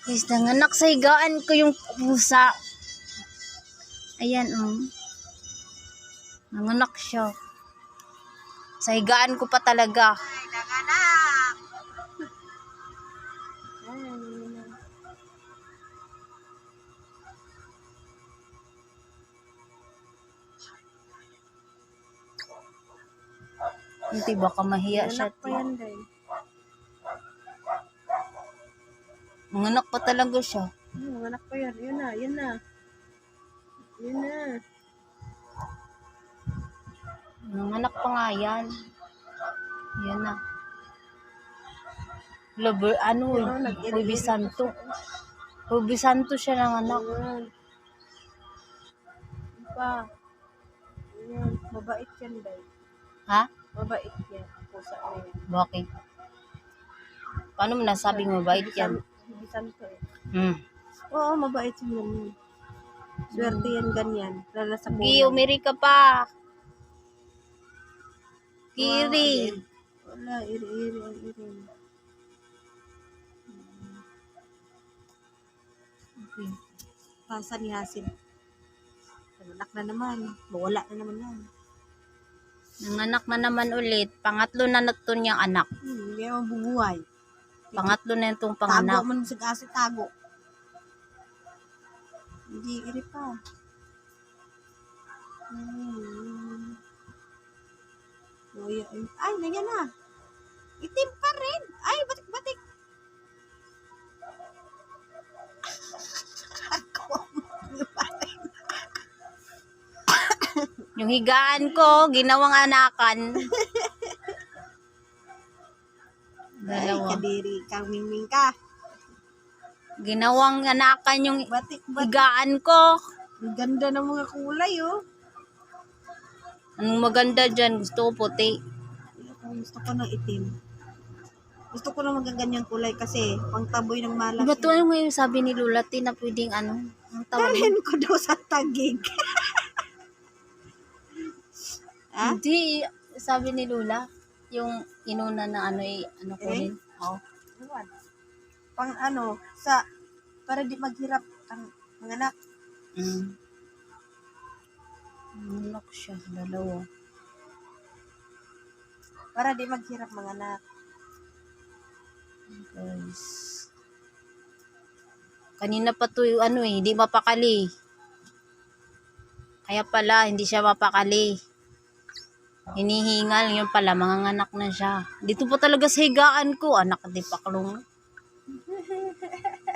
Guys, nanganak sa higaan ko yung pusa. Ayan, oh. Nanganak siya. Sa higaan ko pa talaga. Ay, nanganak! Hindi, baka mahiya siya. Nanganak pa yan, day. Nanganak pa talaga siya. Nanganak pa yan. Yun na, yun na. Yun na. Nanganak pa nga yan. Yan na. Lover, ano, Huwebes Santo. Huwebes Santo siya nanganak. Ayan. Ano pa? Ayan. Mabait yan, day. Ha? Mabait yan. Pusa na yan. Bakit? Paano mo nasabing mabait yan? Hubisan ko eh. Oo, mabait yan. Swerte yan ganyan. Lala sa Gi, umiri ka pa. Kiri. Wala, iri-iri ang iri. Okay. Pasa ni Hasin. Nanganak na naman. Wala na naman yan. Nanganak na naman ulit. Pangatlo na nato niyang anak. Hindi naman bubuhay. Pangatlo na itong Tago panganak. man sa kasi tago. Hindi, iri pa. Ay, nanyan na. Itim pa rin. Ay, batik-batik. Yung higaan ko, ginawang anakan. Ay, Dalawa. kadiri. Kamingming ka. Ginawang anakan yung Batik-batik. higaan ko. Ang ganda ng mga kulay, oh. Anong maganda dyan? Gusto ko puti. Gusto ko ng itim. Gusto ko ng magaganyang kulay kasi pangtaboy ng malaki. Ba't ano yung sabi ni Lola T na pwedeng ano? Ang tawag mo? Dalhin ko daw sa tagig. Ha? Hindi, sabi ni Lola, yung inuna na ano ano ko Eh? rin. Oo. Ewan. Pang ano, sa, para di maghirap ang mga anak. Anak siya, dalawa. Para di maghirap mga anak. Guys. Kanina pa to yung ano hindi mapakali. Kaya pala, hindi siya mapakali. Hinihingal, yun pala, manganganak na siya. Dito pa talaga sa higaan ko, anak, di paklong.